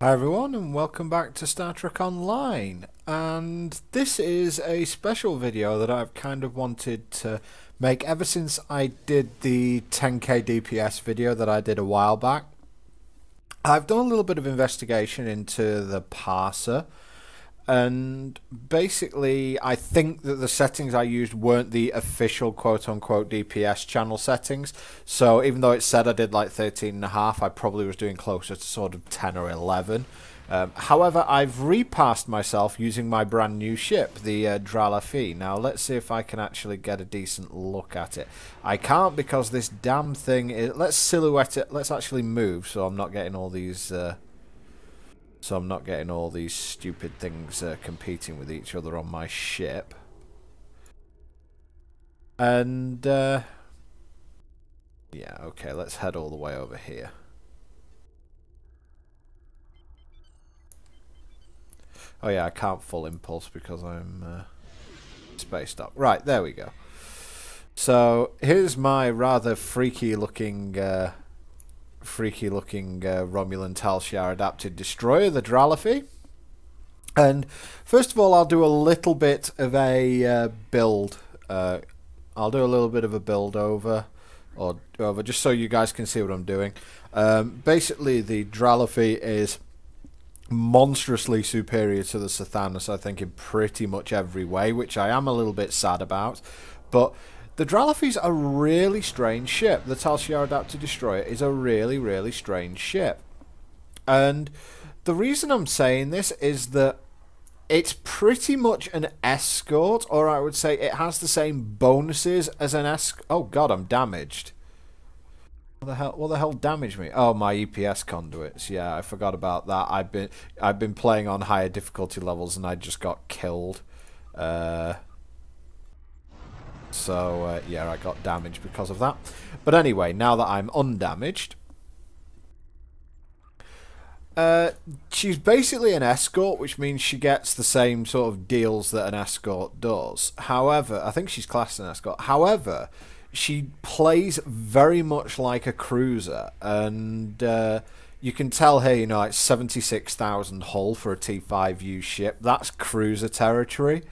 Hi everyone and welcome back to Star Trek Online, and this is a special video that I've kind of wanted to make ever since I did the 10k DPS video that I did a while back. I've done a little bit of investigation into the parser, and basically I think that the settings I used weren't the official quote-unquote DPS channel settings. So even though it said I did like 13.5, I probably was doing closer to sort of 10 or 11. However, I've repassed myself using my brand new ship, the Dralafi. Now let's see if I can actually get a decent look at it. I can't because this damn thing is... Let's silhouette it. Let's actually move so I'm not getting all these... stupid things competing with each other on my ship. And, yeah, okay, let's head all the way over here. Oh yeah, I can't full impulse because I'm spaced up. Right, there we go. So, here's my rather freaky looking Romulan Tal Shiar adapted destroyer, the Dralafi. And first of all, I'll do a little bit of a build. I'll do a little bit of a build over just so you guys can see what I'm doing. Basically, the Dralafi is monstrously superior to the Sathanas, I think, in pretty much every way, which I am a little bit sad about. But the Dralafi's a really strange ship. The Tal Shiar Adapted Destroyer is a really, really strange ship. And the reason I'm saying this is that it's pretty much an escort, or I would say it has the same bonuses as an escort. Oh god, I'm damaged. What the hell damaged me? Oh, my EPS conduits. Yeah, I forgot about that. I've been playing on higher difficulty levels and I just got killed. Yeah, I got damaged because of that. But anyway, now that I'm undamaged, she's basically an escort, which means she gets the same sort of deals that an escort does. However, I think she's classed as an escort. However, she plays very much like a cruiser, and you can tell here, you know, it's 76,000 hull for a T5U ship. That's cruiser territory.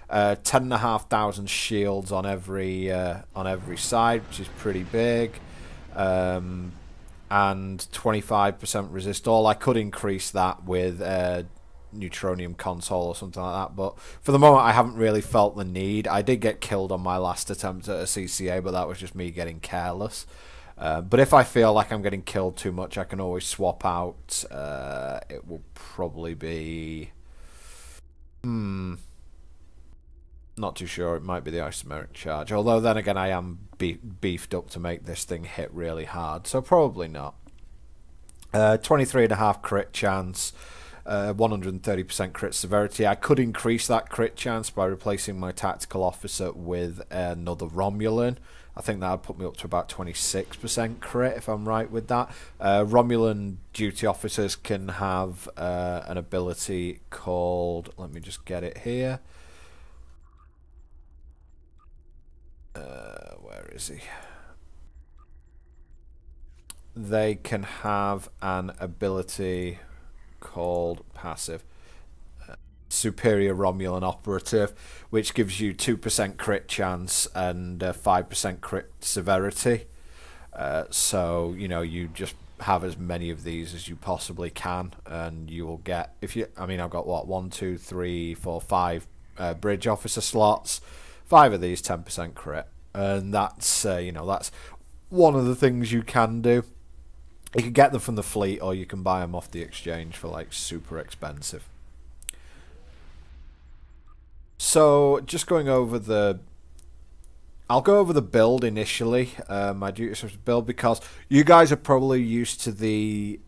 10,500 shields on every side, which is pretty big, and 25% resist all. I could increase that with neutronium console or something like that, but for the moment I haven't really felt the need. I did get killed on my last attempt at a CCA, but that was just me getting careless. But if I feel like I'm getting killed too much, I can always swap out. It will probably be... not too sure. It might be the isomeric charge. Although then again, I am beefed up to make this thing hit really hard, so probably not. 23.5 crit chance, 130% crit severity. I could increase that crit chance by replacing my tactical officer with another Romulan. I think that would put me up to about 26% crit, if I'm right with that. Romulan duty officers can have an ability called... Let me just get it here. Where is he? They can have an ability called passive superior Romulan operative, which gives you 2% crit chance and 5% crit severity. So you know, you just have as many of these as you possibly can, and you will get, if you, I mean, I've got what, 1 2 3 4 5 bridge officer slots. 5 of these 10% crit, and that's you know, that's one of the things you can do. You can get them from the fleet, or you can buy them off the exchange for like super expensive. So just going over the... I'll go over the build initially, my duty service build, because you guys are probably used to the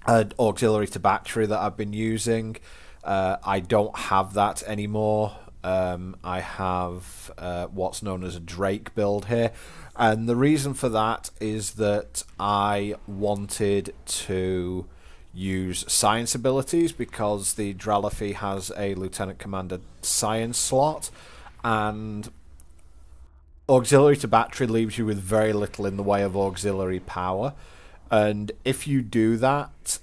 auxiliary to battery that I've been using. I don't have that anymore. I have what's known as a Drake build here, and the reason for that is that I wanted to use science abilities because the Dralafi has a Lieutenant Commander science slot, and auxiliary to battery leaves you with very little in the way of auxiliary power, and if you do that,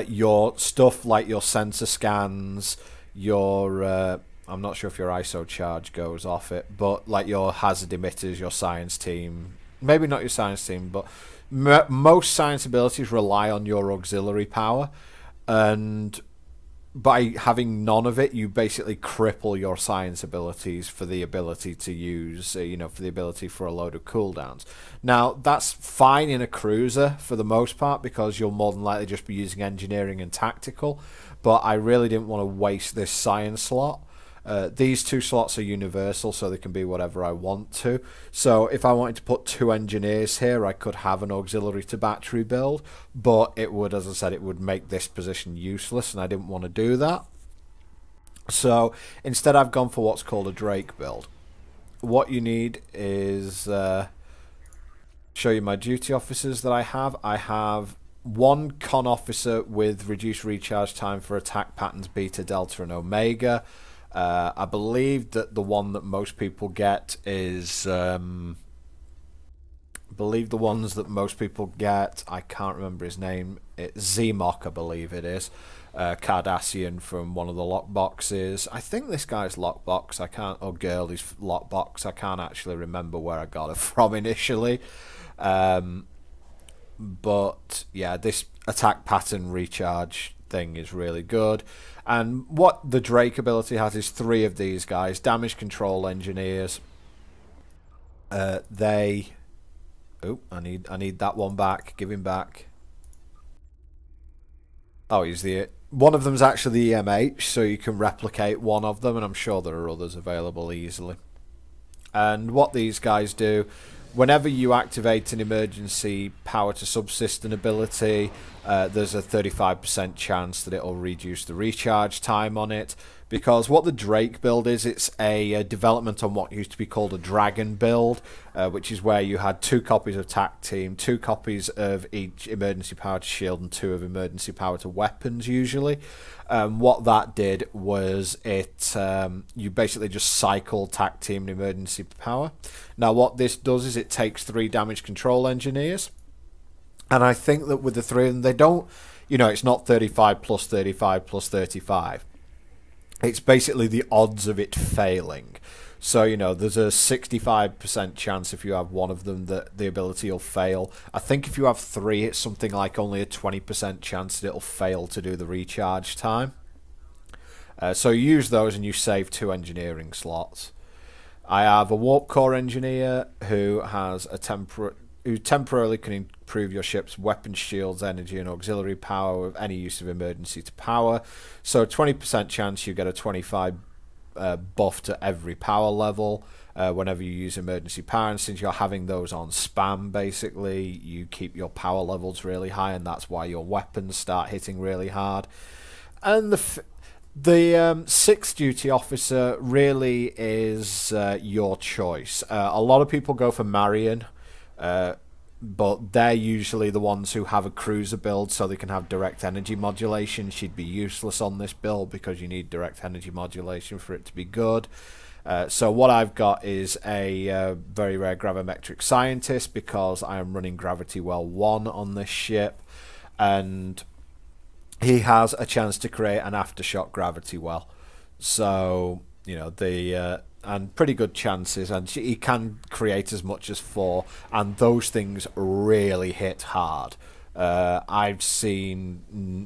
your stuff like your sensor scans, your I'm not sure if your ISO charge goes off it, but like your hazard emitters, your science team, maybe not your science team, but most science abilities rely on your auxiliary power, and by having none of it, you basically cripple your science abilities for the ability to use, for the ability for a load of cooldowns. Now, that's fine in a cruiser for the most part because you'll more than likely just be using engineering and tactical, but I really didn't want to waste this science slot. These two slots are universal, so they can be whatever I want to. So if I wanted to put 2 engineers here, I could have an auxiliary to battery build, but it would, as I said, it would make this position useless, and I didn't want to do that. So instead I've gone for what's called a Drake build. What you need is, show you my duty officers that I have. I have 1 con officer with reduced recharge time for attack patterns Beta, Delta, and Omega. I believe that the one that most people get is, I believe the ones that most people get, I can't remember his name, it's Zemok, I believe it is, Cardassian from one of the lockboxes. I think this guy's lockbox, I can't, or girl is lockbox, I can't actually remember where I got it from initially. But yeah, this attack pattern recharge thing is really good. And what the Drake ability has is 3 of these guys, damage control engineers. Oh, I need that one back. Give him back. Oh, one of them's actually the EMH, so you can replicate one of them, and I'm sure there are others available easily. And what these guys do, whenever you activate an emergency power to subsystem ability, there's a 35% chance that it'll reduce the recharge time on it. Because what the Drake build is, it's a development on what used to be called a Dragon build, which is where you had 2 copies of Tac Team, 2 copies of each emergency power to shield, and 2 of emergency power to weapons usually. What that did was you basically just cycle Tac Team and emergency power. Now what this does is it takes 3 damage control engineers, and I think that with the 3 of them, they don't, it's not 35 plus 35 plus 35. It's basically the odds of it failing. So, there's a 65% chance if you have one of them that the ability will fail. I think if you have 3, it's something like only a 20% chance that it'll fail to do the recharge time. So you use those and you save 2 engineering slots. I have a warp core engineer who has who temporarily can improve your ship's weapon shields, energy, and auxiliary power with any use of emergency to power. So 20% chance you get a 25 buff to every power level whenever you use emergency power, and since you're having those on spam, basically you keep your power levels really high, and that's why your weapons start hitting really hard. And the 6th duty officer really is your choice. A lot of people go for Marion, but they're usually the ones who have a cruiser build so they can have direct energy modulation. She'd be useless on this build because you need direct energy modulation for it to be good. So what I've got is a very rare gravimetric scientist because I am running Gravity Well 1 on this ship, and he has a chance to create an aftershock gravity well. So, and pretty good chances, and he can create as much as 4, and those things really hit hard. I've seen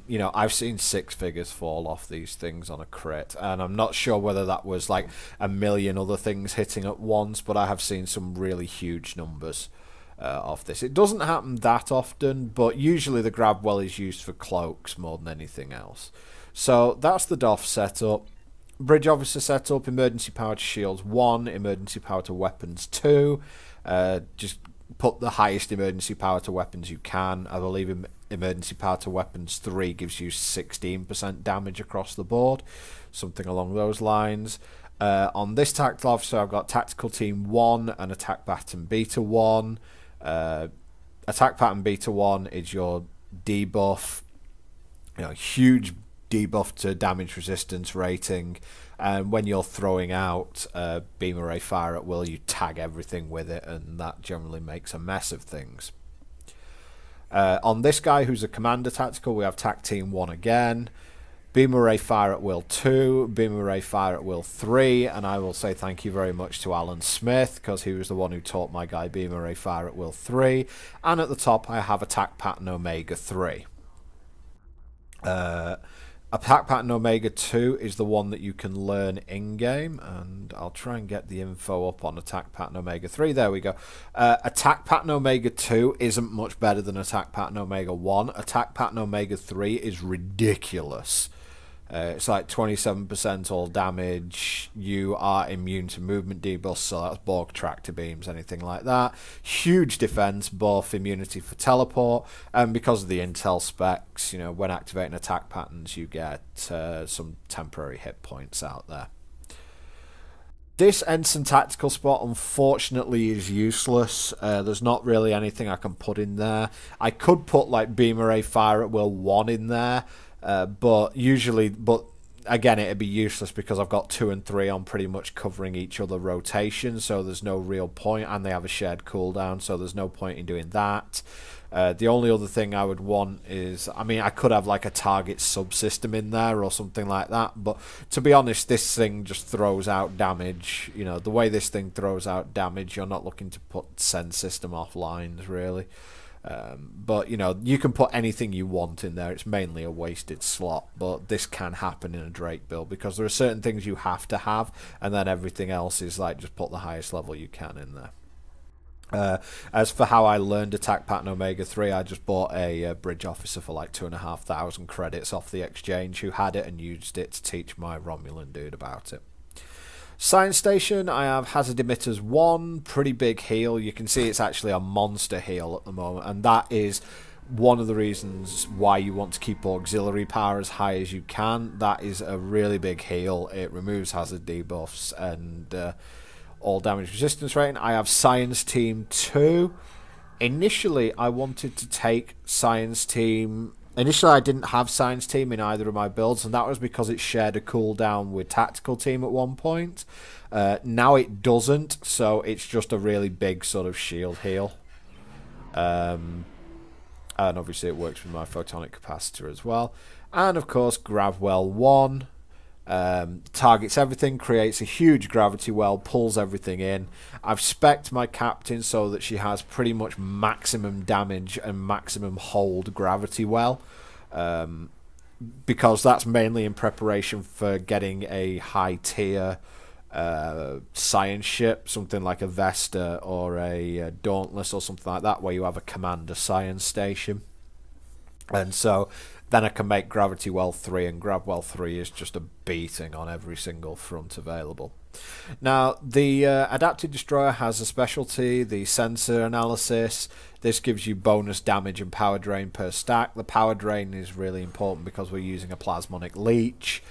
6 figures fall off these things on a crit, and I'm not sure whether that was like a million other things hitting at once, but I have seen some really huge numbers off this. It doesn't happen that often, but usually the grab well is used for cloaks more than anything else. So that's the DOF setup. Bridge officer setup: emergency power to shields 1, emergency power to weapons 2. Just put the highest emergency power to weapons you can. I believe emergency power to weapons 3 gives you 16% damage across the board, something along those lines. On this tactical officer, I've got tactical team 1 and attack pattern beta 1. Attack pattern beta 1 is your debuff, huge debuff to damage resistance rating, and when you're throwing out beam array fire at will, you tag everything with it, and that generally makes a mess of things. On this guy, who's a commander tactical, we have Tac Team 1 again. Beam Array Fire at Will 2, Beam Array Fire at Will 3, and I will say thank you very much to Alan Smith, because he was the one who taught my guy Beam Array Fire at Will 3. And at the top I have Attack Pattern Omega 3. Attack Pattern Omega 2 is the one that you can learn in-game, and I'll try and get the info up on Attack Pattern Omega 3. There we go. Attack Pattern Omega 2 isn't much better than Attack Pattern Omega 1. Attack Pattern Omega 3 is ridiculous. It's like 27% all damage. You are immune to movement debuffs, so that's Borg tractor beams, anything like that. Huge defense, buff, immunity for teleport, and because of the intel specs, you know, when activating attack patterns, you get some temporary hit points out there. This Ensign Tactical spot, unfortunately, is useless. There's not really anything I can put in there. I could put like Beam Array Fire at Will 1 in there. But again, it'd be useless because I've got 2 and 3 on pretty much covering each other rotation, so there's no real point, and they have a shared cooldown, so there's no point in doing that. The only other thing I would want is, I mean, I could have like a target subsystem in there or something like that, but to be honest, this thing just throws out damage. You know, the way this thing throws out damage, you're not looking to put send system offlines, really. But you know, you can put anything you want in there. It's mainly a wasted slot, but this can happen in a Drake build because there are certain things you have to have, and then everything else is like just put the highest level you can in there. As for how I learned Attack Pattern Omega 3, I just bought a bridge officer for like 2,500 credits off the exchange who had it and used it to teach my Romulan dude about it. Science Station, I have Hazard Emitters 1, pretty big heal. You can see it's actually a monster heal at the moment, and that is one of the reasons why you want to keep auxiliary power as high as you can. That is a really big heal. It removes hazard debuffs and all damage resistance rating. I have Science Team 2. Initially, I wanted to take Science Team... Initially, I didn't have Science Team in either of my builds, and that was because it shared a cooldown with Tactical Team at one point. Now it doesn't, so it's just a really big sort of shield heal. And obviously it works with my photonic capacitor as well. And of course, Gravwell 1. Targets everything, creates a huge gravity well, pulls everything in. I've spec'd my captain so that she has pretty much maximum damage and maximum hold gravity well, because that's mainly in preparation for getting a high tier science ship, something like a Vesta or a Dauntless or something like that, where you have a commander science station. And so then I can make Gravity Well 3, and Gravwell 3 is just a beating on every single front available. Now, the Adapted Destroyer has a specialty, the Sensor Analysis. This gives you bonus damage and power drain per stack. The power drain is really important because we're using a Plasmonic Leech.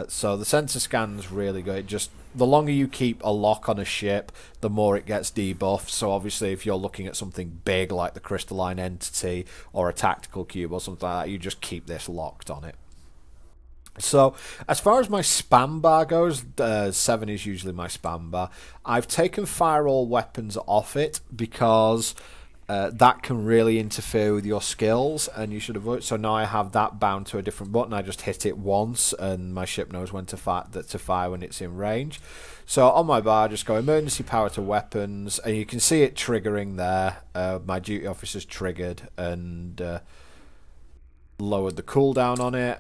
So the sensor scan is really good. Just the longer you keep a lock on a ship, the more it gets debuffed. So obviously if you're looking at something big like the Crystalline Entity or a Tactical Cube or something like that, you just keep this locked on it. So as far as my spam bar goes, 7 is usually my spam bar. I've taken fire all weapons off it because that can really interfere with your skills, and you should avoid. So now I have that bound to a different button. I just hit it once, and my ship knows when to fire when it's in range. So on my bar, just go emergency power to weapons, and you can see it triggering there. My duty officer's triggered and lowered the cooldown on it.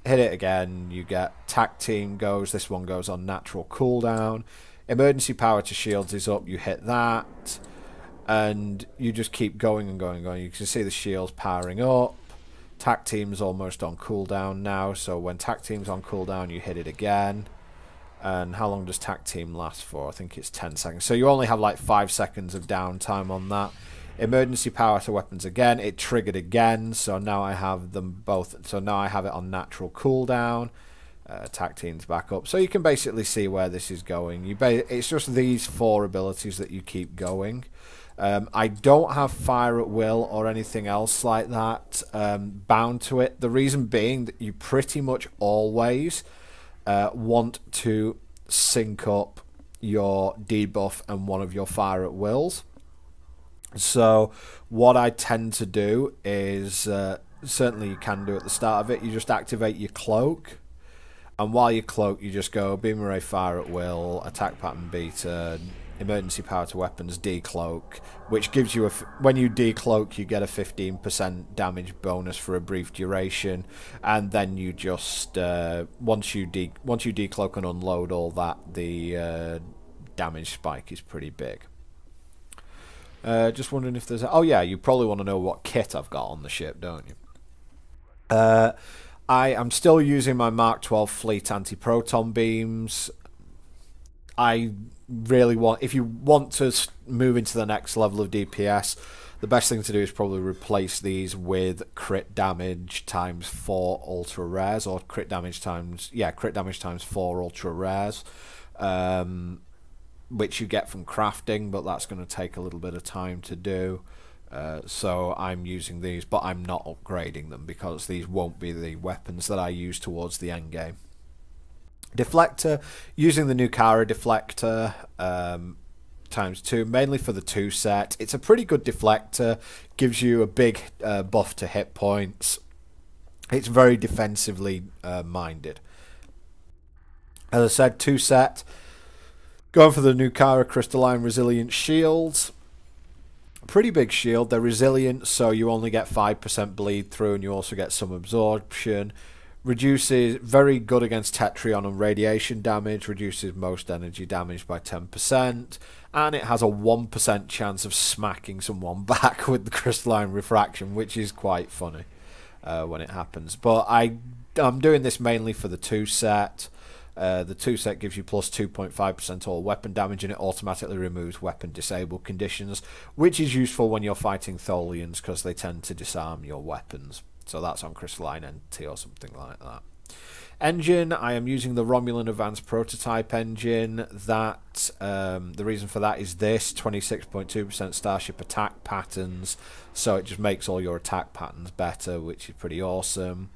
Hit it again, you get Tac Team goes. This one goes on natural cooldown. Emergency power to shields is up. You hit that, and you just keep going and going and going. You can see the shields powering up. Tac Team's almost on cooldown now, so when Tac Team's on cooldown, you hit it again. And how long does Tac Team last for? I think it's 10 seconds. So you only have like 5 seconds of downtime on that. Emergency power to weapons again. It triggered again, so now I have them both. So now I have it on natural cooldown. Tac Team's back up. So you can basically see where this is going. It's just these 4 abilities that you keep going. I don't have fire at will or anything else like that bound to it. The reason being that you pretty much always want to sync up your debuff and one of your fire at wills. So what I tend to do is, certainly you can do at the start of it, you just activate your cloak. And while you cloak, you just go beam array fire at will, attack pattern beta, emergency power to weapons, decloak, which gives you when you decloak, you get a 15% damage bonus for a brief duration, and then you just once you decloak and unload all that, the damage spike is pretty big. Just wondering if there's oh yeah, you probably want to know what kit I've got on the ship, don't you? I am still using my Mark 12 fleet anti-proton beams. I really want, if you want to move into the next level of DPS, the best thing to do is probably replace these with crit damage times 4 ultra rares, or crit damage times 4 ultra rares, which you get from crafting, but that's going to take a little bit of time to do. So I'm using these, but I'm not upgrading them because these won't be the weapons that I use towards the end game. Deflector, using the new Kara deflector times 2, mainly for the 2 set. It's a pretty good deflector, gives you a big buff to hit points. It's very defensively minded. As I said, 2 set. Going for the new Kara crystalline resilient shields. Pretty big shield. They're resilient, so you only get 5% bleed through, and you also get some absorption. Reduces, very good against Tetrion and radiation damage, reduces most energy damage by 10%, and it has a 1% chance of smacking someone back with the crystalline refraction, which is quite funny when it happens. But I'm doing this mainly for the 2 set. The 2 set gives you plus 2.5% all weapon damage, and it automatically removes weapon disabled conditions, which is useful when you're fighting Tholians because they tend to disarm your weapons. So that's on Crystalline Entity or something like that. Engine, I am using the Romulan Advanced Prototype engine. That the reason for that is this 26.2% Starship attack patterns, so it just makes all your attack patterns better, which is pretty awesome.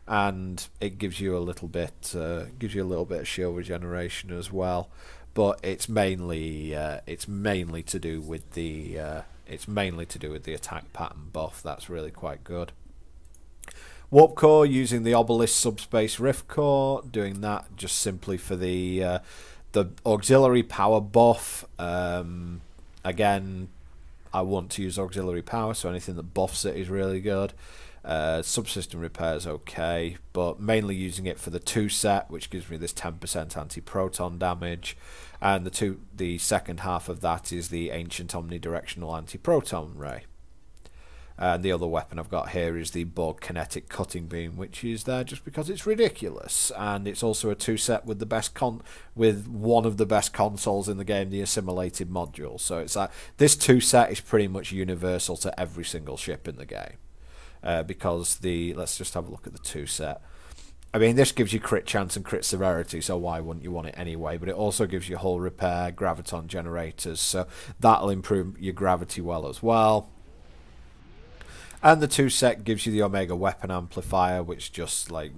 And it gives you a little bit of shield regeneration as well, but it's mainly to do with the attack pattern buff. That's really quite good. Warp core, using the Obelisk subspace rift core, doing that just simply for the auxiliary power buff. Again, I want to use auxiliary power, so anything that buffs it is really good. Subsystem repairs okay, but mainly using it for the 2 set, which gives me this 10% anti-proton damage, and the second half of that is the ancient omnidirectional anti-proton ray. And the other weapon I've got here is the Borg kinetic cutting beam, which is there just because it's ridiculous, and it's also a 2 set with with one of the best consoles in the game, the assimilated module. So it's like this 2 set is pretty much universal to every single ship in the game. Because let's just have a look at the 2 set. I mean, this gives you crit chance and crit severity, so why wouldn't you want it anyway? But it also gives you hull repair, graviton generators, so that'll improve your gravity well as well. And the 2 set gives you the Omega weapon amplifier, which just like,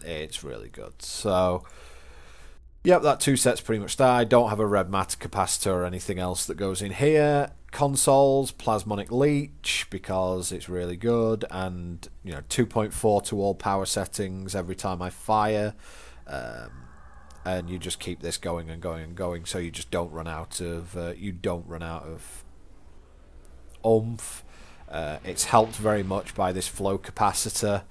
it's really good. So yep, that 2 set's pretty much there. I don't have a red matter capacitor or anything else that goes in here. Consoles, plasmonic leech, because it's really good, and 2.4 to all power settings every time I fire, and you just keep this going and going and going, so you just don't run out of oomph. It's helped very much by this flow capacitor.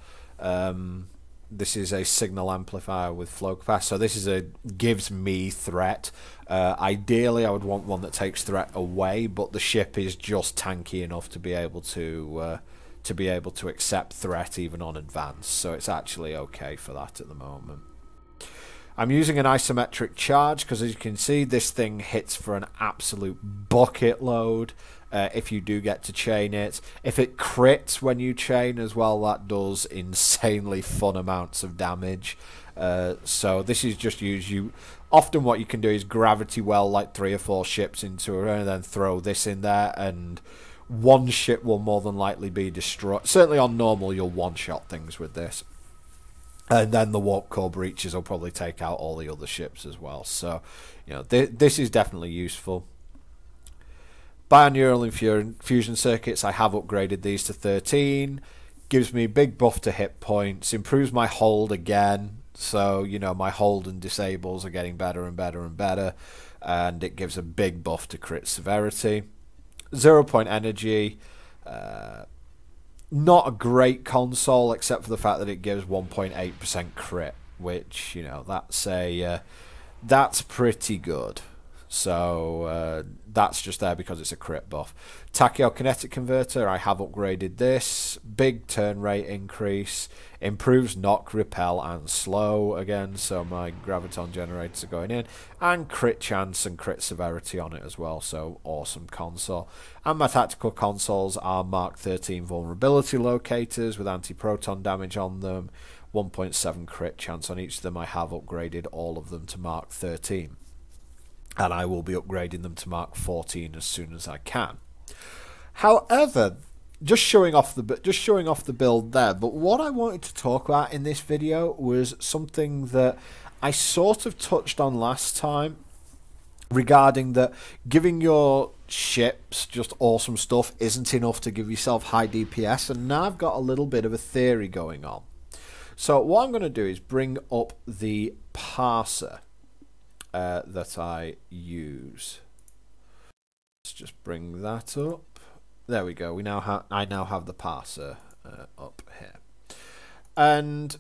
This is a signal amplifier with flow capacitor, so this gives me threat. Ideally I would want one that takes threat away, but the ship is just tanky enough to be able to accept threat even on advance, so it's actually okay for that at the moment. I'm using an isometric charge because, as you can see, this thing hits for an absolute bucket load if you do get to chain it. If it crits when you chain as well, that does insanely fun amounts of damage. So this is just often what you can do is gravity well like 3 or 4 ships into it and then throw this in there, and one ship will more than likely be destroyed. Certainly on normal you'll one-shot things with this. And then the warp core breaches will probably take out all the other ships as well. So, this is definitely useful. Binaural infusion circuits, I have upgraded these to 13. Gives me big buff to hit points, improves my hold again. So, you know, my hold and disables are getting better and better and better. And it gives a big buff to crit severity. 0 point energy. Not a great console, except for the fact that it gives 1.8% crit, which, you know, that's pretty good. So that's just there because it's a crit buff. Tachyokinetic converter, I have upgraded this. Big turn rate increase. Improves knock, repel, and slow again, so my graviton generators are going in. And crit chance and crit severity on it as well, so awesome console. And my tactical consoles are Mark 13 vulnerability locators with anti-proton damage on them. 1.7 crit chance on each of them. I have upgraded all of them to Mark 13. And I will be upgrading them to Mark 14 as soon as I can. However, just showing off the build there, but what I wanted to talk about in this video was something that I sort of touched on last time, regarding that giving your ships just awesome stuff isn't enough to give yourself high DPS, and now I've got a little bit of a theory going on. So what I'm going to do is bring up the parser that I use. Let's just bring that up. There we go. I now have the parser up here, and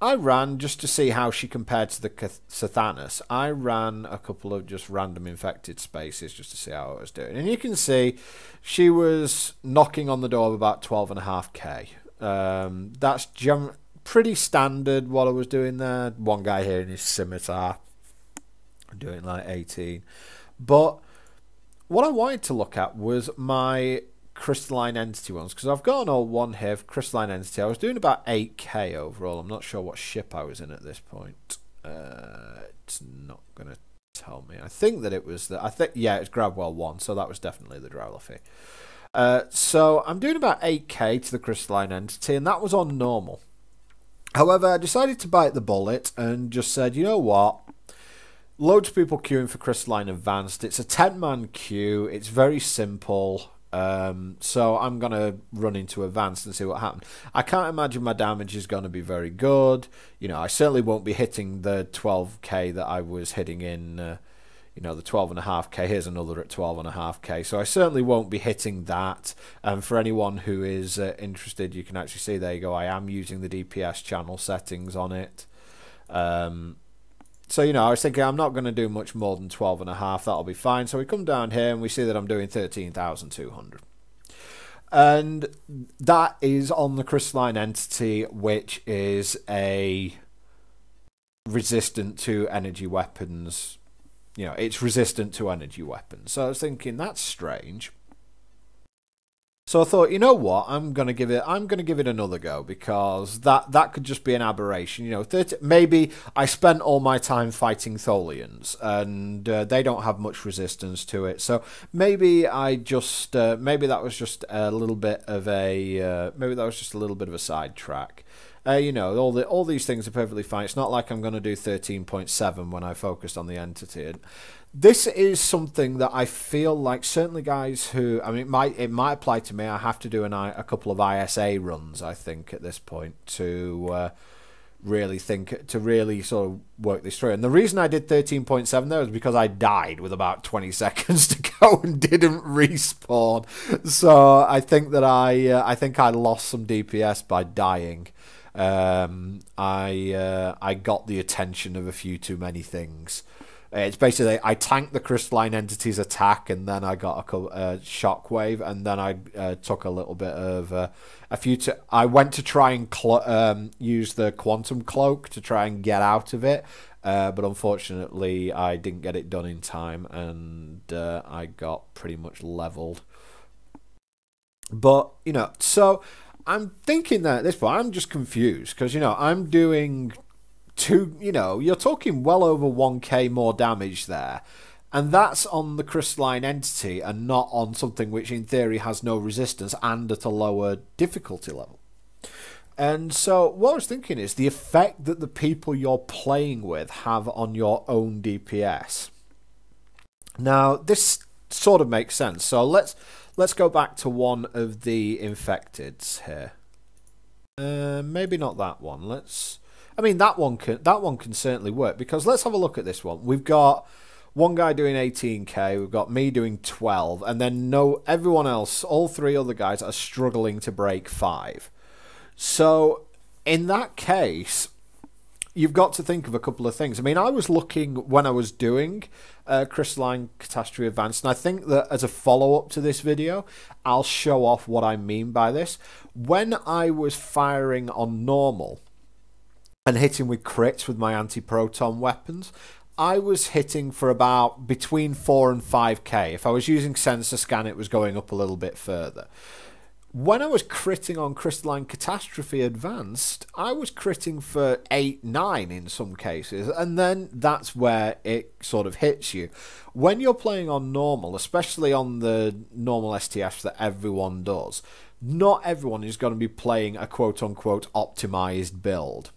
I ran just to see how she compared to the Sathanas. I ran a couple of just random infected spaces just to see how I was doing, and you can see she was knocking on the door of about 12.5k. That's pretty standard what I was doing there. One guy here in his scimitar doing like 18, but what I wanted to look at was my crystalline entity ones, because I've got an old one here for crystalline entity. I was doing about 8k overall. I'm not sure what ship I was in at this point. It's not gonna tell me. I think that it was yeah, it's Grabwell 1, so that was definitely the Dralafi. So I'm doing about 8k to the crystalline entity, and that was on normal. However, I decided to bite the bullet and just said, you know what, loads of people queuing for crystalline advanced. It's a 10-man queue. It's very simple. So I'm going to run into advanced and see what happens. I can't imagine my damage is going to be very good. You know, I certainly won't be hitting the 12k that I was hitting in, you know, the 12.5k. Here's another at 12.5k. So I certainly won't be hitting that. And for anyone who is interested, you can actually see, there you go, I am using the DPS channel settings on it. So, you know, I was thinking I'm not going to do much more than 12.5. That'll be fine. So we come down here and we see that I'm doing 13,200. And that is on the crystalline entity, which is a resistant to energy weapons. You know, it's resistant to energy weapons. So I was thinking, that's strange. So I thought, you know what, I'm gonna give it another go, because that could just be an aberration. You know, maybe I spent all my time fighting Tholians, and they don't have much resistance to it. So maybe I just maybe that was just a little bit of a sidetrack. You know, all these things are perfectly fine. It's not like I'm going to do 13.7 when I focused on the entity. And this is something that I feel like certainly guys who, I mean, it might apply to me. I have to do a couple of ISA runs, I think, at this point to really sort of work this through. And the reason I did 13.7 there was because I died with about 20 seconds to go and didn't respawn. So I think that I lost some DPS by dying. I got the attention of a few too many things. It's basically, I tanked the crystalline entity's attack, and then I got a shockwave, and then I took a little bit of I went to try and use the quantum cloak to try and get out of it, but unfortunately I didn't get it done in time, and I got pretty much leveled. But, you know, so I'm thinking that at this point I'm just confused, because, you know, I'm doing you know, you're talking well over 1k more damage there, and that's on the crystalline entity and not on something which in theory has no resistance and at a lower difficulty level. And so what I was thinking is the effect that the people you're playing with have on your own DPS. Now, this sort of makes sense. So let's go back to one of the infecteds here. Maybe not that one. I mean, that one can certainly work, because let's have a look at this one. We've got one guy doing 18k, we've got me doing 12, and then everyone else, all three other guys are struggling to break 5. So in that case, you've got to think of a couple of things. I mean, I was looking when I was doing Crystalline Catastrophe Advanced, and I think that as a follow-up to this video, I'll show off what I mean by this. When I was firing on normal and hitting with crits with my anti-proton weapons, I was hitting for about between 4 and 5k. If I was using sensor scan, it was going up a little bit further. When I was critting on Crystalline Catastrophe Advanced, I was critting for 8, 9 in some cases, and then that's where it sort of hits you. When you're playing on normal, especially on the normal STFs that everyone does, not everyone is going to be playing a quote-unquote optimized build.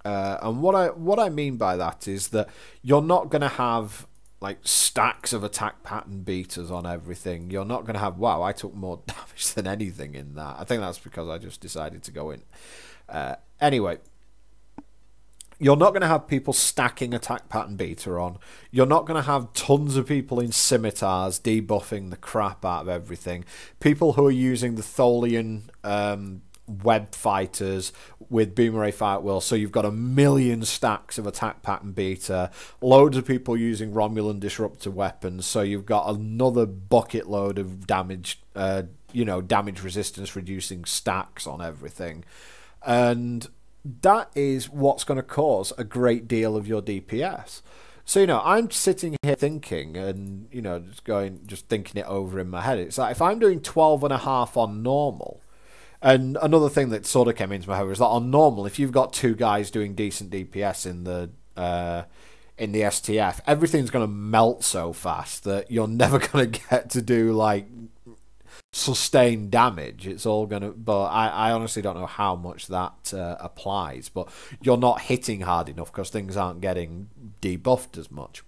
And what I mean by that is that you're not going to have like stacks of attack pattern beaters on everything. You're not going to have, wow, I took more damage than anything in that. I think that's because I just decided to go in. Anyway, you're not going to have people stacking attack pattern beater on. You're not going to have tons of people in scimitars debuffing the crap out of everything. People who are using the Tholian web fighters with Boomerang Fight Will, so you've got a million stacks of attack pattern beater, loads of people using Romulan disruptor weapons, so you've got another bucket load of damage, damage resistance reducing stacks on everything, and that is what's going to cause a great deal of your DPS. So, I'm sitting here thinking and, just thinking it over in my head. It's like, if I'm doing 12.5 on normal, and another thing that sort of came into my head was that on normal, if you've got 2 guys doing decent DPS in the STF, everything's going to melt so fast that you're never going to get to do like sustained damage. It's all going to, but I honestly don't know how much that applies. But you're not hitting hard enough because things aren't getting debuffed as much.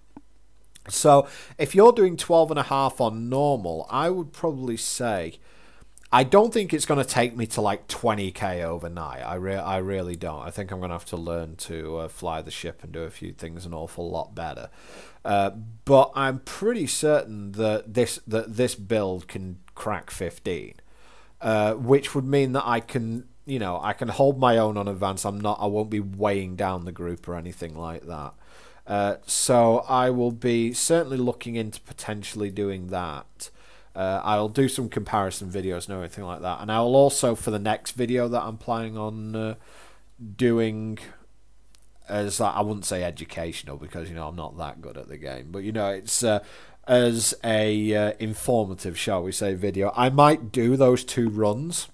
So if you're doing 12.5 on normal, I would probably say, I don't think it's going to take me to like 20k overnight. I really don't. I think I'm going to have to learn to fly the ship and do a few things an awful lot better. But I'm pretty certain that this build can crack 15, which would mean that I can hold my own on advance. I won't be weighing down the group or anything like that. So I will be certainly looking into potentially doing that. I'll do some comparison videos and everything like that, and I'll also, for the next video that I'm planning on doing, as I wouldn't say educational because I'm not that good at the game, but it's as a informative, shall we say, video. I might do those 2 runs,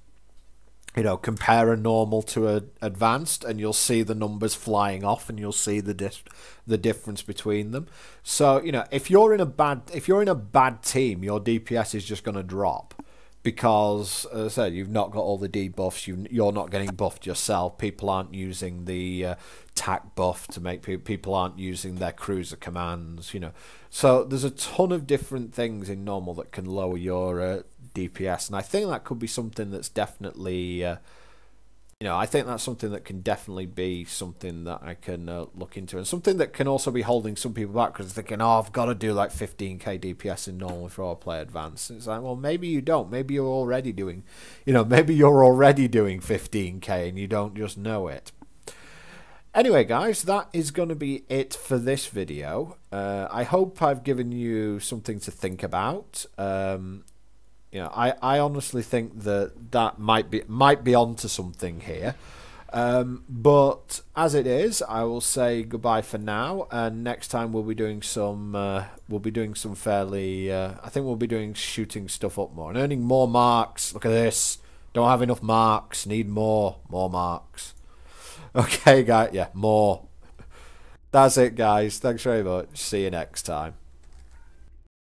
compare a normal to a advanced, and you'll see the numbers flying off, and you'll see the difference between them. So if you're in a bad team, your DPS is just going to drop because, as I said, you've not got all the debuffs. You're not getting buffed yourself. People aren't using the tac buff to make people aren't using their cruiser commands. So there's a ton of different things in normal that can lower your DPS, and I think that could be something that's definitely I think that's something that can definitely be something that I can look into, and something that can also be holding some people back because they're thinking, oh, I've got to do like 15k DPS in normal before I play advanced. It's like, well, maybe you don't. Maybe you're already doing 15k and you don't just know it. Anyway, guys, that is going to be it for this video. I hope I've given you something to think about. I honestly think that might be onto something here. But as it is, I will say goodbye for now. And next time we'll be doing some fairly. I think we'll be doing shooting stuff up more and earning more marks. Look at this. Don't have enough marks. Need more marks. Okay, guys. Yeah, more. That's it, guys. Thanks very much. See you next time.